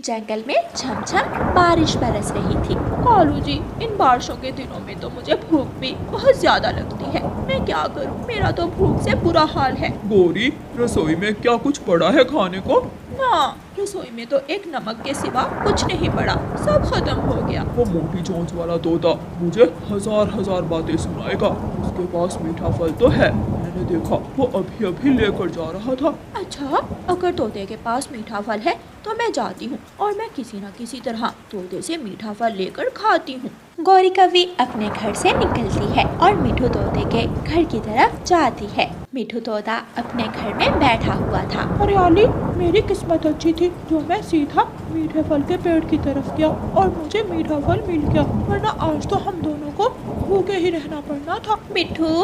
जंगल में झमझम बारिश बरस रही थी। कालू जी, इन बारिशों के दिनों में तो मुझे भूख भी बहुत ज्यादा लगती है। मैं क्या करूं? मेरा तो भूख से बुरा हाल है। गौरी, रसोई में क्या कुछ पड़ा है खाने को? ना, रसोई में तो एक नमक के सिवा कुछ नहीं पड़ा, सब खत्म हो गया। वो मोटी चोंच वाला तोता मुझे हजार बातें सुनाएगा। उसके पास मीठा फल तो है, मैंने देखा, वो अभी अभी लेकर जा रहा था। अच्छा, अगर तोते के पास मीठा फल है तो मैं जाती हूँ और मैं किसी न किसी तरह तोते से मीठा फल लेकर खाती हूँ। गौरी कवि अपने घर से निकलती है और मिठू तोते के घर की तरफ जाती है। मिठू तोता अपने घर में बैठा हुआ था। हरियाली, मेरी किस्मत अच्छी थी जो मैं सीधा मीठे फल के पेड़ की तरफ गया और मुझे मीठा फल मिल गया, वरना आज तो हम दोनों को भूखे ही रहना पड़ना था। मिठू,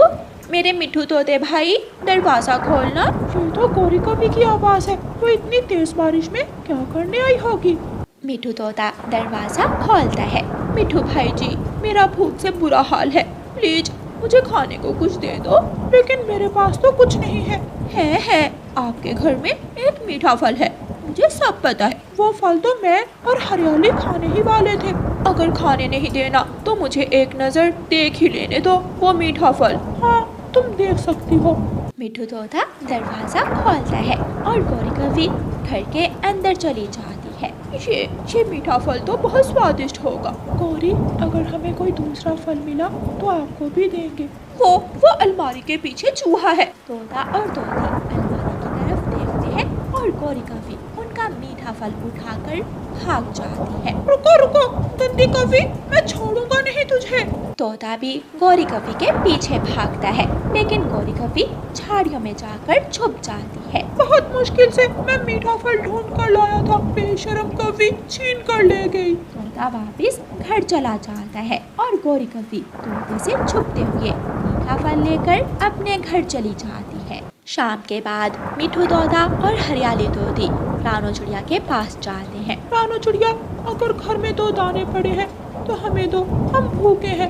मेरे मिठू तोते भाई, दरवाजा खोलना। ये तो गौरी कवि की आवाज है। वो इतनी तेज बारिश में क्या करने आई होगी? मिठू तोता दरवाजा खोलता है। मिठू भाई जी, मेरा भूख से बुरा हाल है, प्लीज मुझे खाने को कुछ दे दो। लेकिन मेरे पास तो कुछ नहीं है। है, आपके घर में एक मीठा फल है, मुझे सब पता है। वो फल तो मैं और हरियाली खाने ही वाले थे। अगर खाने नहीं देना तो मुझे एक नजर देख ही लेने दो वो मीठा फल। हाँ, तुम देख सकती हो। मिठू तोता दरवाजा खोलता है और गौरी कवि घर के अंदर चली जाती है। ये मीठा फल तो बहुत स्वादिष्ट होगा। गौरी, अगर हमें कोई दूसरा फल मिला तो आपको भी देंगे। वो अलमारी के पीछे चूहा है। तोता और तोती अलमारी की तरफ देखते हैं और गौरी कवि उनका मीठा फल उठाकर भाग जाती है। रुको, गंदी कवि, मैं छोड़ूंगा नहीं तुझे। तोता भी गौरी कवि के पीछे भागता है, लेकिन गौरी कवि झाड़ियों में जाकर छुप जाती है। बहुत मुश्किल से मैं मीठा फल ढूंढ कर लाया था, बेशरम कवि छीन कर ले गई। तोता वापस घर चला जाता है और गौरी कवि तोते से छुपते हुए मीठा फल लेकर अपने घर चली जाती है। शाम के बाद मिठू तोता और हरियाली तोती रानो चिड़िया के पास जाते हैं। रानो चिड़िया, अगर घर में 2 दाने पड़े हैं तो हमें दो, हम भूखे हैं।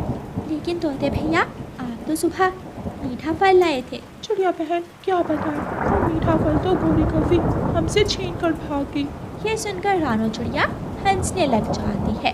लेकिन तोते भैया, आप तो सुबह मीठा फल लाए थे। चिड़िया बहन, क्या बताएं, वो मीठा फल तो गौरी कवि हमसे छीन कर भाग गई। ये सुनकर रानो चिड़िया हंसने लग जाती है।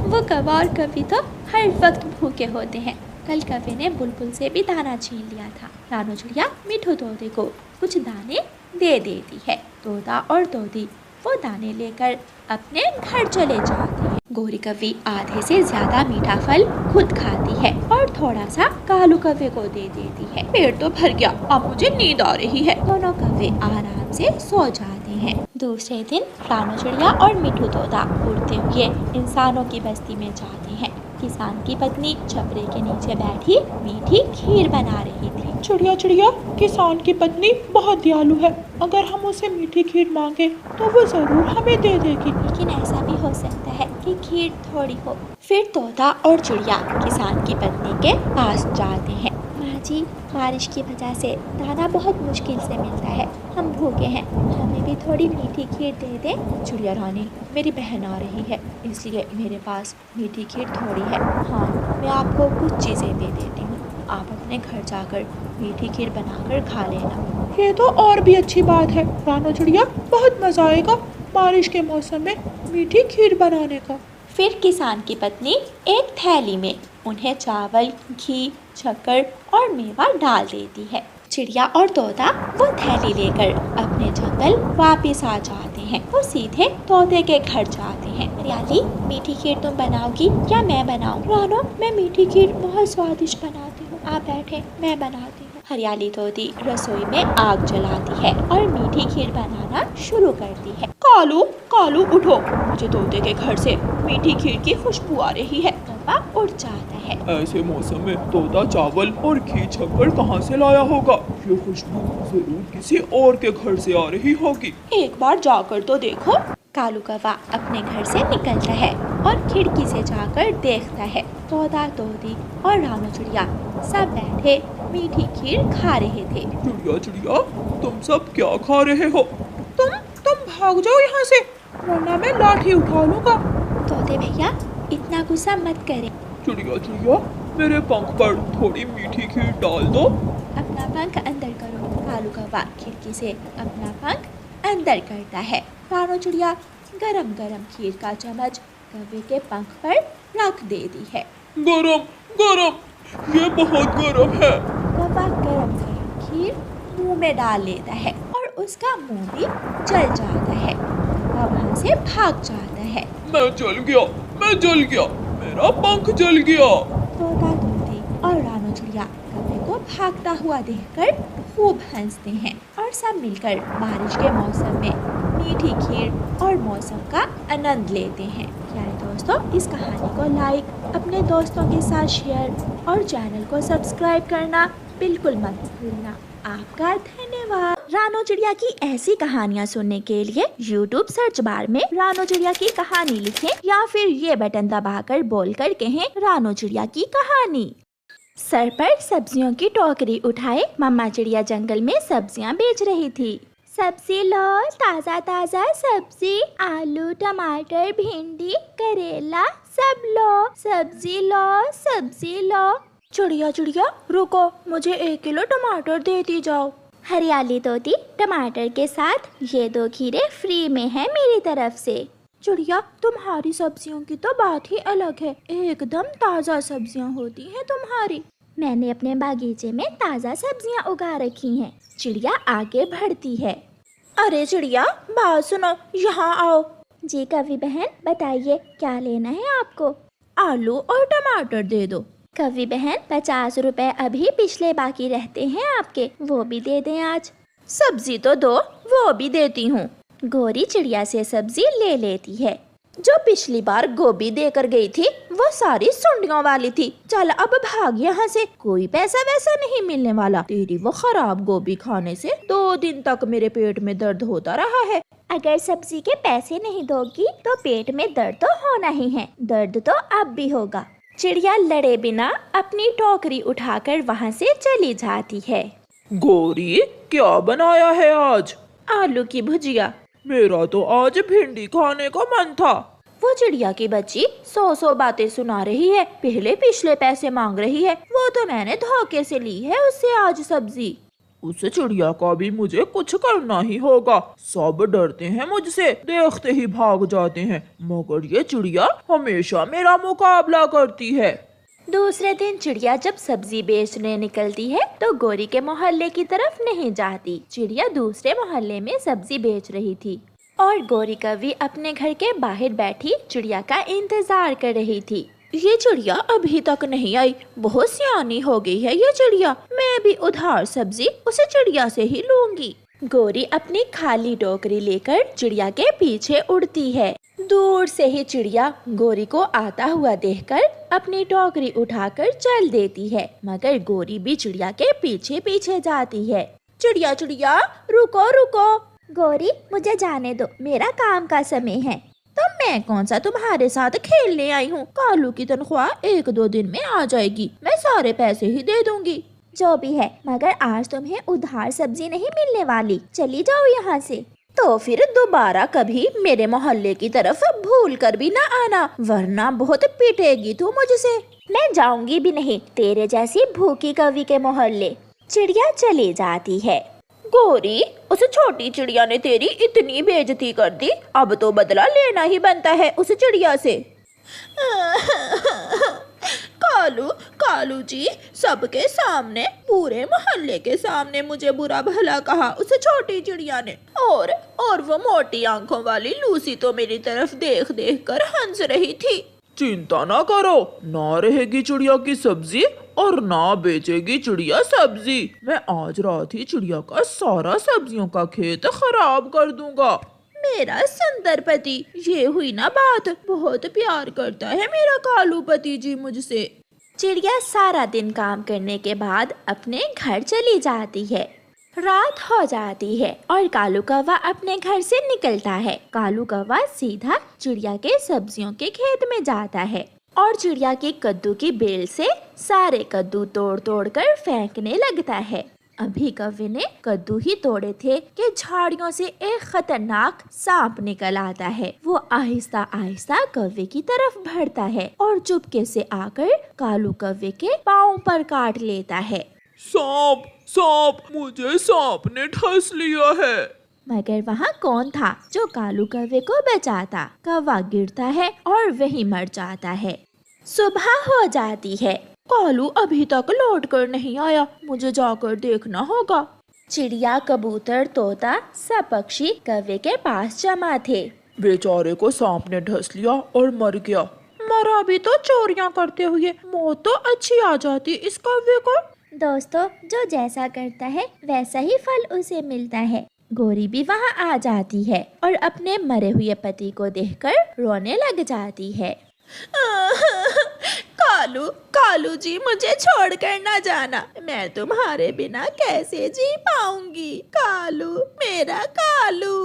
वो कौवा और कवि तो हर वक्त भूखे होते हैं। कल कवि ने बुलबुल से भी दाना छीन लिया था। रानो चिड़िया मिठू तोते को कुछ दाने दे देती है। तोता और तोती वो दाने लेकर अपने घर चले जाते हैं। गौरी कवि आधे से ज्यादा मीठा फल खुद खाती है और थोड़ा सा कालू कव्वे को दे देती है। पेट तो भर गया, अब मुझे नींद आ रही है। दोनों कव्वे आराम से सो जाते हैं। दूसरे दिन रानो चिड़िया और मिठू तोता उड़ते हुए इंसानों की बस्ती में जाते हैं। किसान की पत्नी छपरे के नीचे बैठी मीठी खीर बना रही थी। चिड़िया, किसान की पत्नी बहुत दयालु है। अगर हम उसे मीठी खीर मांगे तो वो जरूर हमें दे देगी। लेकिन ऐसा भी हो सकता है कि खीर थोड़ी हो। फिर तोता और चिड़िया किसान की पत्नी के पास जाते हैं। माँ जी, बारिश की वजह से दाना बहुत मुश्किल से मिलता है, हम भूखे हैं, हमें भी थोड़ी मीठी खीर दे दें। चिड़िया रानी, मेरी बहन आ रही है, इसलिए मेरे पास मीठी खीर थोड़ी है। हाँ, मैं आपको कुछ चीज़ें दे देती हूँ, आप अपने घर जाकर मीठी खीर बनाकर खा लेना। ये तो और भी अच्छी बात है रानो चिड़िया, बहुत मजा आएगा बारिश के मौसम में मीठी खीर बनाने का। फिर किसान की पत्नी एक थैली में उन्हें चावल, घी, शक्कर और मेवा डाल देती है। चिड़िया और तोता वो थैली लेकर अपने जंगल वापस आ जाते हैं। वो सीधे तोते के घर जाते हैं। हरियाली, मीठी खीर तुम बनाओगी या मैं बनाऊं? रानो, मैं मीठी खीर बहुत स्वादिष्ट बनाती हूँ, आप बैठे, मैं बनाती हूँ। हरियाली तोती रसोई में आग जलाती है और मीठी खीर बनाना शुरू करती है। कालू उठो, मुझे तोते के घर से मीठी खीर की खुशबू आ रही है। कौवा उठ जाता है। ऐसे मौसम में तोता चावल और घी छक्कर कहाँ से लाया होगा? ये खुशबू जरूर किसी और के घर से आ रही होगी। एक बार जाकर तो देखो। कालू कौवा अपने घर से निकलता है और खिड़की से जाकर देखता है। तोता, तोती और रानो चिड़िया सब बैठे मीठी खीर खा रहे थे। चिड़िया, तुम सब क्या खा रहे हो? तुम भाग जाओ यहाँ से, वरना मैं लाठी उठा लूंगा। तोते भैया, इतना गुस्सा मत करें। चिड़िया, मेरे पंख पर थोड़ी मीठी खीर डाल दो। अपना पंख अंदर करो। कालू कौवा खिड़की से अपना पंख अंदर करता है। रानो चिड़िया गरम गरम खीर का चम्मच कौवे के पंख पर रख देती है। गरम गरम, ये बहुत गरम है। कौवा गरम गरम खीर मुंह में डाल लेता है और उसका मुंह भी जल जाता है। कौवा वहाँ से भाग जाता है। मैं जल गया, मेरा पंख जल गया। तोता तोती और रानो चिड़िया कौवे को भागता हुआ देखकर खूब हंसते हैं और सब मिलकर बारिश के मौसम में मीठी खीर और मौसम का आनंद लेते हैं। प्यारे दोस्तों, इस कहानी को लाइक, अपने दोस्तों के साथ शेयर और चैनल को सब्सक्राइब करना बिल्कुल मत भूलना। आपका धन्यवाद। रानो चिड़िया की ऐसी कहानियाँ सुनने के लिए YouTube सर्च बार में रानो चिड़िया की कहानी लिखें या फिर ये बटन दबाकर बोलकर कहें रानो चिड़िया की कहानी। सर पर सब्जियों की टोकरी उठाए मम्मा चिड़िया जंगल में सब्जियां बेच रही थी। सब्जी लो, ताज़ा ताज़ा सब्जी, आलू, टमाटर, भिंडी, करेला, सब लो। सब्जी लो। चिड़िया रुको, मुझे 1 किलो टमाटर देती जाओ। हरियाली तोती, टमाटर के साथ ये 2 खीरे फ्री में है मेरी तरफ से। चिड़िया, तुम्हारी सब्जियों की तो बात ही अलग है, एकदम ताज़ा सब्जियां होती हैं तुम्हारी। मैंने अपने बागीचे में ताज़ा सब्जियां उगा रखी हैं। चिड़िया आगे बढ़ती है। अरे चिड़िया, बात सुनो, यहाँ आओ। जी कवि बहन, बताइए क्या लेना है आपको? आलू और टमाटर दे दो। कवि बहन, 50 रुपए अभी पिछले बाकी रहते हैं आपके, वो भी दे दें आज। सब्जी तो दो, वो भी देती हूँ। गोरी चिड़िया से सब्जी ले लेती है। जो पिछली बार गोभी देकर गई थी वो सारी सुंडियों वाली थी। चल अब भाग यहाँ से, कोई पैसा वैसा नहीं मिलने वाला। तेरी वो खराब गोभी खाने से 2 दिन तक मेरे पेट में दर्द होता रहा है। अगर सब्जी के पैसे नहीं दोगी तो पेट में दर्द तो होना ही है, दर्द तो अब भी होगा। चिड़िया लड़े बिना अपनी टोकरी उठाकर वहाँ से चली जाती है। गोरी, क्या बनाया है आज? आलू की भुजिया। मेरा तो आज भिंडी खाने का मन था। वो चिड़िया की बच्ची 100 बातें सुना रही है, पहले पिछले पैसे मांग रही है। वो तो मैंने धोखे से ली है उससे आज सब्जी। उस चिड़िया का भी मुझे कुछ करना ही होगा। सब डरते हैं मुझसे, देखते ही भाग जाते हैं, मगर ये चिड़िया हमेशा मेरा मुकाबला करती है। दूसरे दिन चिड़िया जब सब्जी बेचने निकलती है तो गोरी के मोहल्ले की तरफ नहीं जाती। चिड़िया दूसरे मोहल्ले में सब्जी बेच रही थी और गोरी कवि अपने घर के बाहर बैठी चिड़िया का इंतजार कर रही थी। ये चिड़िया अभी तक नहीं आई, बहुत सियानी हो गई है ये चिड़िया। मैं भी उधार सब्जी उसे चिड़िया से ही लूंगी। गोरी अपनी खाली टोकरी लेकर चिड़िया के पीछे उड़ती है। दूर से ही चिड़िया गोरी को आता हुआ देखकर अपनी टोकरी उठाकर चल देती है, मगर गोरी भी चिड़िया के पीछे पीछे जाती है। चिड़िया रुको। गोरी, मुझे जाने दो, मेरा काम का समय है। तो मैं कौन सा तुम्हारे साथ खेलने आई हूँ? कालू की तनख्वाह 1-2 दिन में आ जाएगी, मैं सारे पैसे ही दे दूंगी। जो भी है, मगर आज तुम्हें उधार सब्जी नहीं मिलने वाली, चली जाओ यहाँ से। तो फिर दोबारा कभी मेरे मोहल्ले की तरफ भूल कर भी ना आना, वरना बहुत पीटेगी तू मुझसे। मैं जाऊंगी भी नहीं तेरे जैसी भूखी कवि के मोहल्ले। चिड़िया चली जाती है। गोरी, उस छोटी चिड़िया ने तेरी इतनी बेइज्जती कर दी, अब तो बदला लेना ही बनता है उस चिड़िया से। कालू जी, सबके सामने, पूरे मोहल्ले के सामने मुझे बुरा भला कहा उस छोटी चिड़िया ने। और वो मोटी आंखों वाली लूसी तो मेरी तरफ देख देख कर हंस रही थी। चिंता ना करो, ना रहेगी चिड़िया की सब्जी और ना बेचेगी चिड़िया सब्जी। मैं आज रात ही चिड़िया का सारा सब्जियों का खेत खराब कर दूंगा। मेरा सुंदर पति, ये हुई ना बात, बहुत प्यार करता है मेरा कालू पति जी मुझसे। चिड़िया सारा दिन काम करने के बाद अपने घर चली जाती है। रात हो जाती है और कालू कौवा अपने घर से निकलता है। कालू कौवा सीधा चिड़िया के सब्जियों के खेत में जाता है और चिड़िया की कद्दू की बेल से सारे कद्दू तोड़ तोड़ कर फेंकने लगता है। अभी कौवे ने कद्दू ही तोड़े थे कि झाड़ियों से एक खतरनाक सांप निकल आता है। वो आहिस्ता आहिस्ता कौवे की तरफ बढ़ता है और चुपके से आकर कालू कौवे के पाँव पर काट लेता है। सांप, मुझे सांप ने ठस लिया है। मगर वहाँ कौन था जो कालू कौवे को बचाता? कौवा गिरता है और वही मर जाता है। सुबह हो जाती है। कालू अभी तक लौट कर नहीं आया, मुझे जाकर देखना होगा। चिड़िया, कबूतर, तोता सब पक्षी कौवे के पास जमा थे। बेचारे को सांप ने ढस लिया और मर गया। मरा भी तो चोरियां करते हुए, मौत तो अच्छी आ जाती इस कौवे को। दोस्तों, जो जैसा करता है वैसा ही फल उसे मिलता है। गोरी भी वहाँ आ जाती है और अपने मरे हुए पति को देखकर रोने लग जाती है। कालू, कालू जी, मुझे छोड़कर ना जाना, मैं तुम्हारे बिना कैसे जी पाऊंगी। कालू, मेरा कालू।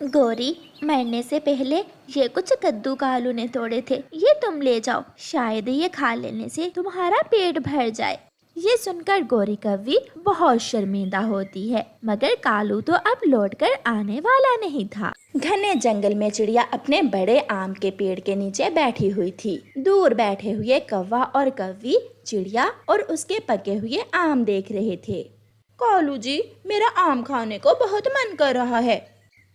गोरी, मरने से पहले ये कुछ कद्दू कालू ने तोड़े थे, ये तुम ले जाओ, शायद ये खा लेने से तुम्हारा पेट भर जाए। ये सुनकर गोरी कौवी बहुत शर्मिंदा होती है, मगर कालू तो अब लौटकर आने वाला नहीं था। घने जंगल में चिड़िया अपने बड़े आम के पेड़ के नीचे बैठी हुई थी। दूर बैठे हुए कौवा और कौवी चिड़िया और उसके पके हुए आम देख रहे थे। कालू जी, मेरा आम खाने को बहुत मन कर रहा है।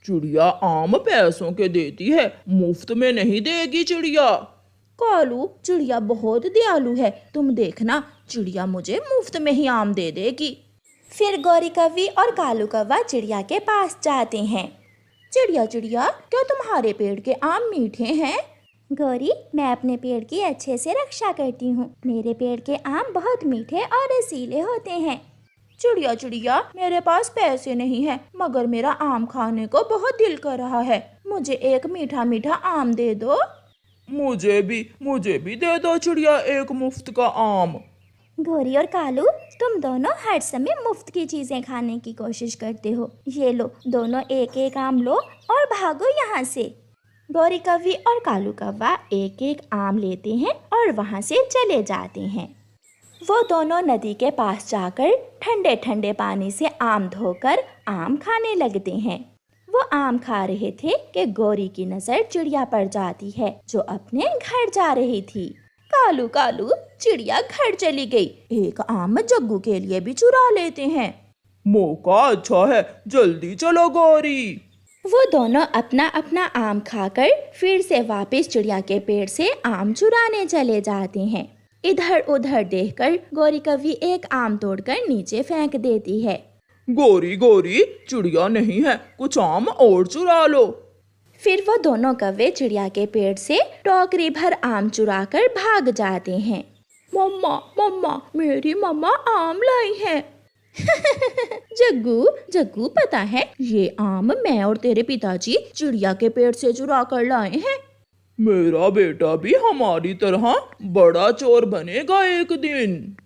चिड़िया आम पैसों के देती है, मुफ्त में नहीं देगी चिड़िया। कालू, चिड़िया बहुत दयालु है, तुम देखना, चिड़िया मुझे मुफ्त में ही आम दे देगी। फिर गौरी कौवी और कालू कौवा चिड़िया के पास जाते हैं। चिड़िया, चिड़िया, क्या तुम्हारे पेड़ के आम मीठे हैं? गौरी, मैं अपने पेड़ की अच्छे से रक्षा करती हूँ। मेरे पेड़ के आम बहुत मीठे और रसीले होते हैं। चिड़िया, चिड़िया, मेरे पास पैसे नहीं है, मगर मेरा आम खाने को बहुत दिल कर रहा है, मुझे एक मीठा मीठा आम दे दो। मुझे भी दे दो चिड़िया एक मुफ्त का आम। गौरी और कालू, तुम दोनों हर समय मुफ्त की चीजें खाने की कोशिश करते हो। ये लो, दोनों एक एक आम लो और भागो यहाँ से। गौरी कौवी और कालू कौवा एक एक आम लेते हैं और वहाँ से चले जाते हैं। वो दोनों नदी के पास जाकर ठंडे ठंडे पानी से आम धोकर आम खाने लगते हैं। वो आम खा रहे थे कि गौरी की नजर चिड़िया पर जाती है, जो अपने घर जा रही थी। कालू, कालू, चिड़िया घर चली गई, एक आम जग्गू के लिए भी चुरा लेते हैं। मौका अच्छा है, जल्दी चलो गौरी। वो दोनों अपना अपना आम खाकर फिर से वापस चिड़िया के पेड़ से आम चुराने चले जाते हैं। इधर उधर देखकर गौरी कौवी एक आम तोड़कर नीचे फेंक देती है। गौरी, गौरी, चिड़िया नहीं है, कुछ आम और चुरा लो। फिर वो दोनों कौवे चिड़िया के पेड़ से टोकरी भर आम चुराकर भाग जाते हैं। मम्मा, मम्मा, मेरी मम्मा आम लाई है। जग्गू, जग्गू, पता है ये आम मैं और तेरे पिताजी चिड़िया के पेड़ से चुरा कर लाए हैं। मेरा बेटा भी हमारी तरह बड़ा चोर बनेगा एक दिन।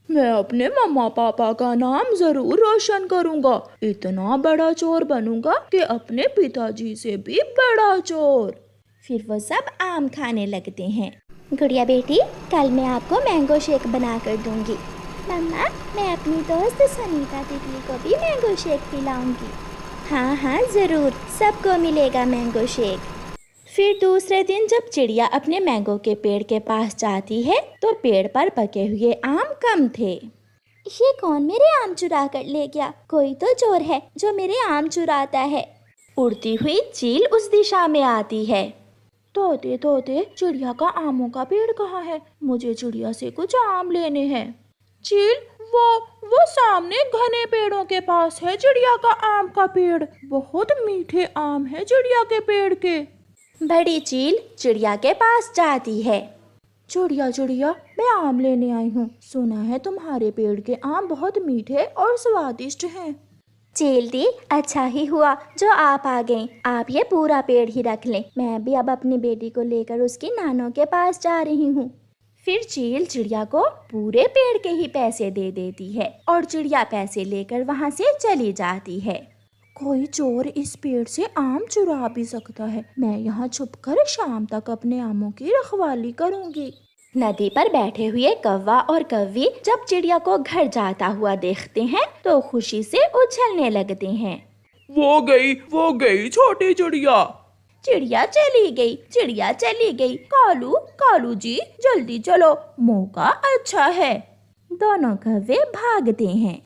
मैं अपने मम्मा पापा का नाम जरूर रोशन करूंगा, इतना बड़ा चोर बनूंगा कि अपने पिताजी से भी बड़ा चोर। फिर वो सब आम खाने लगते हैं। गुड़िया बेटी, कल मैं आपको मैंगो शेक बना कर दूंगी। मम्मा, मैं अपनी दोस्त सुनीता तितली को भी मैंगो शेक पिलाऊंगी। हाँ हाँ जरूर, सबको मिलेगा मैंगो शेक। फिर दूसरे दिन जब चिड़िया अपने मैंगो के पेड़ के पास जाती है तो पेड़ पर पके हुए आम कम थे। ये कौन मेरे आम चुरा कर ले गया? कोई तो चोर है जो मेरे आम चुराता है। उड़ती हुई चील उस दिशा में आती है। तोते, तोते, चिड़िया का आमों का पेड़ कहाँ है? मुझे चिड़िया से कुछ आम लेने हैं। चील, वो सामने घने पेड़ों के पास है चिड़िया का आम का पेड़, बहुत मीठे आम है चिड़िया के पेड़ के। बड़ी चील चिड़िया के पास जाती है। चिड़िया, चिड़िया, मैं आम लेने आई हूँ, सुना है तुम्हारे पेड़ के आम बहुत मीठे और स्वादिष्ट हैं। चील दी, अच्छा ही हुआ जो आप आ गई। आप ये पूरा पेड़ ही रख लें, मैं भी अब अपनी बेटी को लेकर उसकी नानों के पास जा रही हूँ। फिर चील चिड़िया को पूरे पेड़ के ही पैसे दे देती है और चिड़िया पैसे लेकर वहाँ से चली जाती है। कोई चोर इस पेड़ से आम चुरा भी सकता है, मैं यहाँ छुपकर शाम तक अपने आमों की रखवाली करूँगी। नदी पर बैठे हुए कौवा और कौवी जब चिड़िया को घर जाता हुआ देखते हैं तो खुशी से उछलने लगते हैं। वो गई छोटी चिड़िया। चिड़िया चली गई, चिड़िया चली गई। कालू, कालू जी, जल्दी चलो, मौका अच्छा है। दोनों कौवे भागते हैं।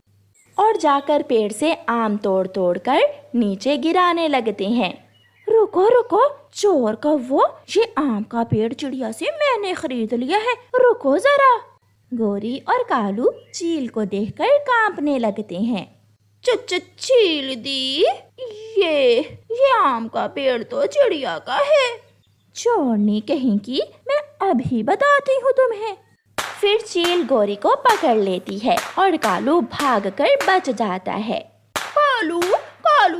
और जाकर पेड़ से आम तोड़ तोड़ कर नीचे गिराने लगते हैं। रुको रुको चोर कौवो, ये आम का पेड़ चिड़िया से मैंने खरीद लिया है, रुको जरा। गोरी और कालू चील को देखकर कांपने लगते हैं। चील दी, ये आम का पेड़ तो चिड़िया का है। चोरनी कहेंगी, मैं अभी बताती हूँ तुम्हें। फिर चील गोरी को पकड़ लेती है और कालू भागकर बच जाता है। कालू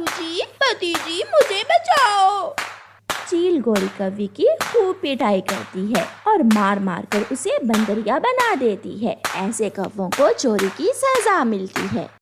जी, पति जी, मुझे बचाओ। चील गोरी कौवे की खूब पिटाई करती है और मार मार कर उसे बंदरिया बना देती है। ऐसे कौवों को चोरी की सजा मिलती है।